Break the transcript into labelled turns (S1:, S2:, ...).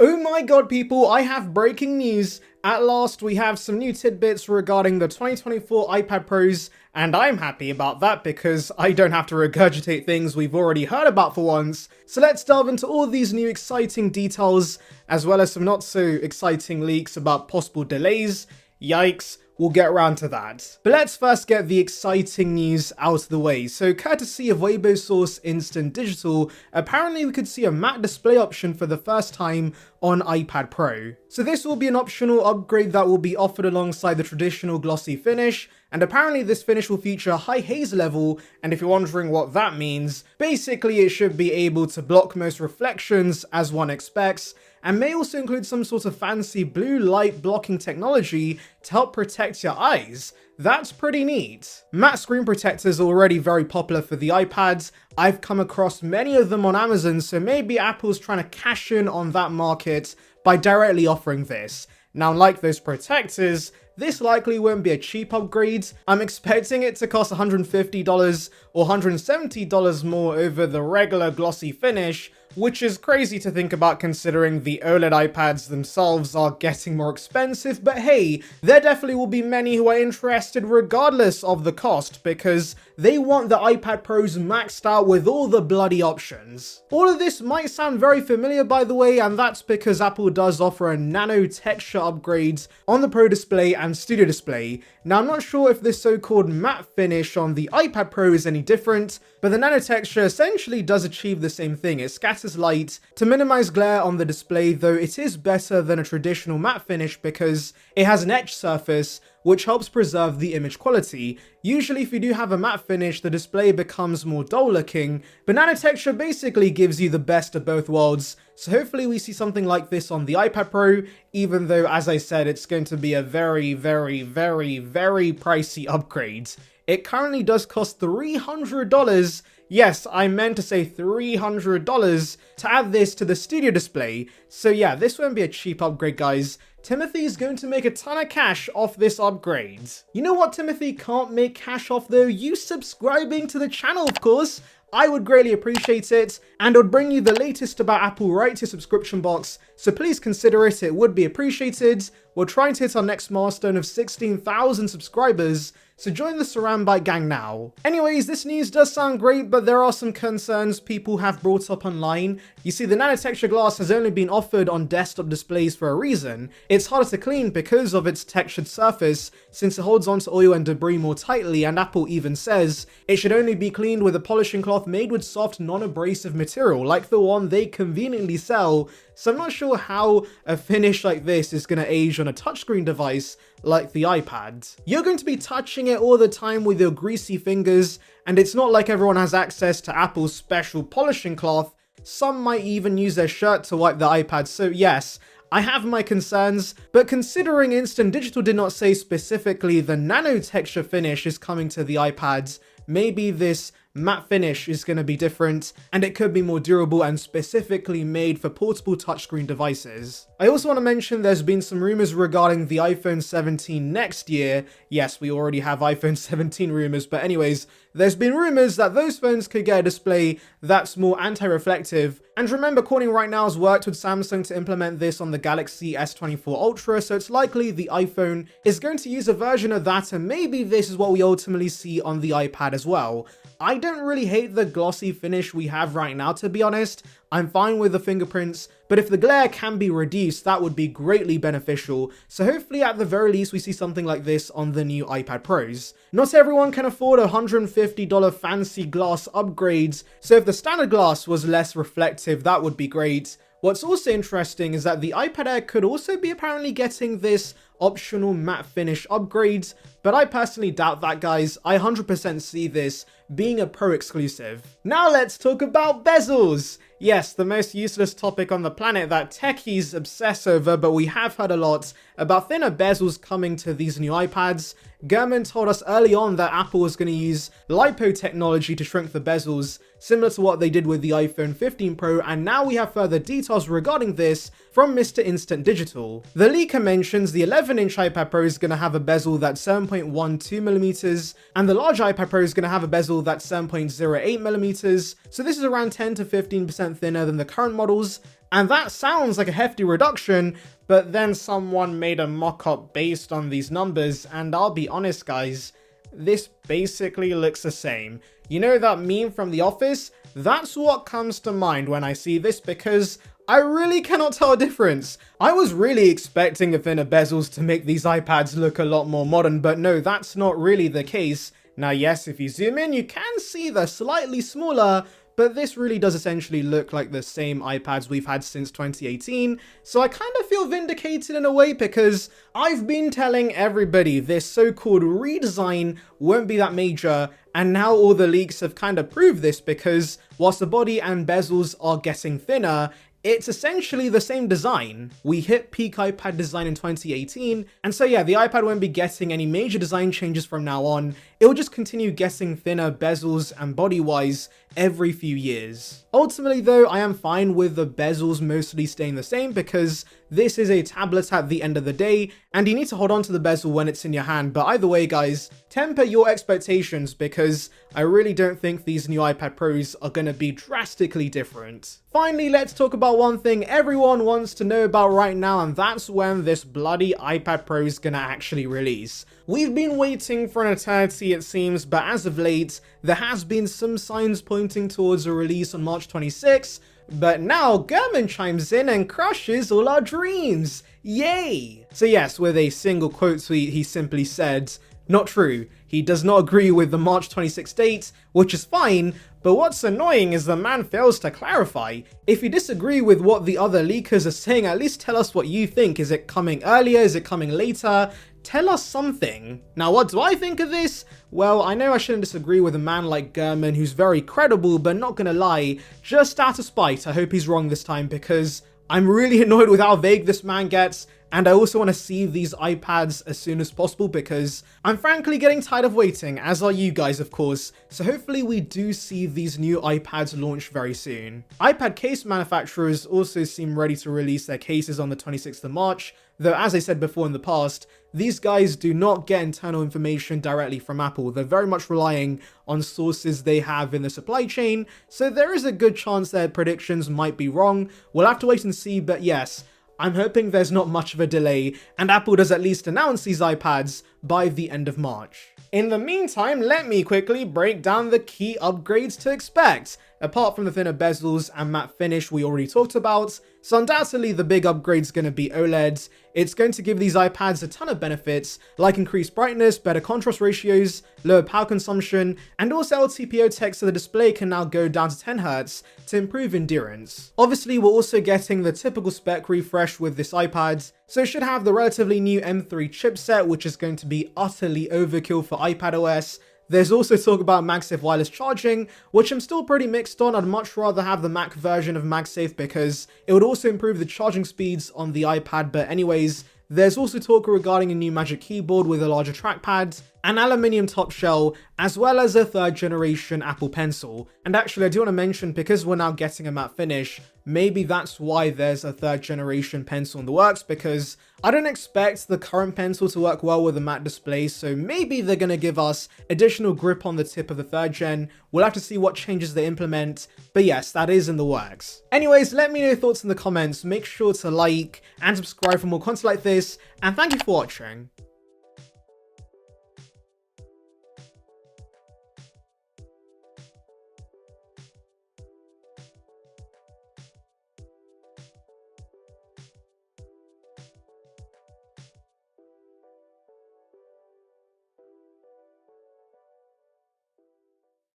S1: Oh my god, people, I have breaking news. At last, we have some new tidbits regarding the 2024 iPad Pros, and I'm happy about that because I don't have to regurgitate things we've already heard about for once. So let's delve into all these new exciting details, as well as some not so exciting leaks about possible delays. Yikes. We'll get around to that. But let's first get the exciting news out of the way. So courtesy of Weibo source Instant Digital, apparently we could see a matte display option for the first time on iPad Pro. So this will be an optional upgrade that will be offered alongside the traditional glossy finish, and apparently this finish will feature a high haze level, and if you're wondering what that means, basically it should be able to block most reflections as one expects, and may also include some sort of fancy blue light blocking technology to help protect your eyes. That's pretty neat. Matte screen protectors are already very popular for the iPads. I've come across many of them on Amazon, so maybe Apple's trying to cash in on that market by directly offering this. Now, like those protectors, this likely won't be a cheap upgrade. I'm expecting it to cost $150 or $170 more over the regular glossy finish, which is crazy to think about considering the OLED iPads themselves are getting more expensive, but hey, there definitely will be many who are interested regardless of the cost because they want the iPad Pros maxed out with all the bloody options. All of this might sound very familiar, by the way, and that's because Apple does offer a Nano Texture upgrade on the Pro display and Studio display. Now, I'm not sure if this so-called matte finish on the iPad Pro is any different, but the Nano Texture essentially does achieve the same thing. It scatters light to minimize glare on the display, though it is better than a traditional matte finish because it has an etched surface which helps preserve the image quality. Usually if you do have a matte finish, the display becomes more dull looking, but Nano Texture basically gives you the best of both worlds, so hopefully we see something like this on the iPad Pro, even though, as I said, it's going to be a very pricey upgrade. It currently does cost $300. Yes, I meant to say $300 to add this to the Studio display. So yeah, this won't be a cheap upgrade, guys. Timothy is going to make a ton of cash off this upgrade. You know what Timothy can't make cash off though? You subscribing to the channel, of course. I would greatly appreciate it, and it would bring you the latest about Apple right to your subscription box, so please consider it, it would be appreciated. We're trying to hit our next milestone of 16,000 subscribers, so join the Saranbyte gang now. Anyways, this news does sound great, but there are some concerns people have brought up online. You see, the Nano Texture glass has only been offered on desktop displays for a reason. It's harder to clean because of its textured surface, since it holds onto oil and debris more tightly, and Apple even says it should only be cleaned with a polishing cloth made with soft, non-abrasive material, like the one they conveniently sell. So I'm not sure how a finish like this is going to age on a touchscreen device like the iPad. You're going to be touching it all the time with your greasy fingers, and it's not like everyone has access to Apple's special polishing cloth. Some might even use their shirt to wipe the iPad, so yes, I have my concerns, but considering Instant Digital did not say specifically the Nano Texture finish is coming to the iPads, maybe this matte finish is going to be different, and it could be more durable and specifically made for portable touchscreen devices. I also want to mention there's been some rumors regarding the iPhone 17 next year. Yes, we already have iPhone 17 rumors, but anyways, there's been rumors that those phones could get a display that's more anti-reflective. And remember, Corning right now has worked with Samsung to implement this on the Galaxy S24 Ultra, so it's likely the iPhone is going to use a version of that, and maybe this is what we ultimately see on the iPad as well. I don't really hate the glossy finish we have right now, to be honest. I'm fine with the fingerprints, but if the glare can be reduced, that would be greatly beneficial. So hopefully at the very least we see something like this on the new iPad Pros. Not everyone can afford a $150 fancy glass upgrades, so if the standard glass was less reflective, that would be great. What's also interesting is that the iPad Air could also be apparently getting this optional matte finish upgrades, but I personally doubt that, guys. I 100% see this being a Pro exclusive. Now let's talk about bezels. Yes, the most useless topic on the planet that techies obsess over, but we have heard a lot about thinner bezels coming to these new iPads. Gurman told us early on that Apple was going to use lipo technology to shrink the bezels, similar to what they did with the iPhone 15 Pro, and now we have further details regarding this from Mr. Instant Digital. The leaker mentions the 11 11-inch iPad Pro is going to have a bezel that's 7.12mm, and the large iPad Pro is going to have a bezel that's 7.08mm, so this is around 10 to 15% thinner than the current models, and that sounds like a hefty reduction, but then someone made a mock-up based on these numbers, and I'll be honest guys, this basically looks the same. You know that meme from The Office? That's what comes to mind when I see this, because I really cannot tell a difference. I was really expecting the thinner bezels to make these iPads look a lot more modern, but no, that's not really the case. Now yes, if you zoom in, you can see they're slightly smaller, but this really does essentially look like the same iPads we've had since 2018, so I kind of feel vindicated in a way, because I've been telling everybody this so-called redesign won't be that major, and now all the leaks have kind of proved this, because whilst the body and bezels are getting thinner, it's essentially the same design. We hit peak iPad design in 2018, and so yeah, the iPad won't be getting any major design changes from now on. It will just continue getting thinner bezels and body-wise every few years. Ultimately though, I am fine with the bezels mostly staying the same, because this is a tablet at the end of the day, and you need to hold on to the bezel when it's in your hand. But either way guys, temper your expectations, because I really don't think these new iPad Pros are going to be drastically different. Finally, let's talk about one thing everyone wants to know about right now, and that's when this bloody iPad Pro is gonna actually release. We've been waiting for an eternity it seems, but as of late, there has been some signs pointing towards a release on March 26th, but now Gurman chimes in and crushes all our dreams. Yay! So yes, with a single quote tweet, he simply said, "Not true. He does not agree with the March 26th date, which is fine, but what's annoying is the man fails to clarify. If you disagree with what the other leakers are saying, at least tell us what you think. Is it coming earlier? Is it coming later? Tell us something." Now, what do I think of this? Well, I know I shouldn't disagree with a man like Gurman, who's very credible, but not gonna lie, just out of spite, I hope he's wrong this time, because I'm really annoyed with how vague this man gets, and I also want to see these iPads as soon as possible, because I'm frankly getting tired of waiting, as are you guys of course, so hopefully we do see these new iPads launch very soon. iPad case manufacturers also seem ready to release their cases on the 26th of March, though as I said before in the past, these guys do not get internal information directly from Apple. They're very much relying on sources they have in the supply chain, so there is a good chance their predictions might be wrong. We'll have to wait and see, but yes, I'm hoping there's not much of a delay, and Apple does at least announce these iPads by the end of March. In the meantime, let me quickly break down the key upgrades to expect. Apart from the thinner bezels and matte finish we already talked about, so undoubtedly the big upgrade's going to be OLED. It's going to give these iPads a ton of benefits, like increased brightness, better contrast ratios, lower power consumption, and also LTPO text so the display can now go down to 10Hz to improve endurance. Obviously, we're also getting the typical spec refresh with this iPad, so it should have the relatively new M3 chipset, which is going to be utterly overkill for iPadOS. There's also talk about MagSafe wireless charging, which I'm still pretty mixed on. I'd much rather have the Mac version of MagSafe because it would also improve the charging speeds on the iPad, but anyways, there's also talk regarding a new Magic Keyboard with a larger trackpad, an aluminium top shell, as well as a 3rd generation Apple Pencil. And actually I do want to mention, because we're now getting a matte finish, maybe that's why there's a 3rd generation pencil in the works, because I don't expect the current pencil to work well with a matte display, so maybe they're going to give us additional grip on the tip of the 3rd gen. We'll have to see what changes they implement, but yes, that is in the works. Anyways, let me know your thoughts in the comments, make sure to like and subscribe for more content like this, and thank you for watching.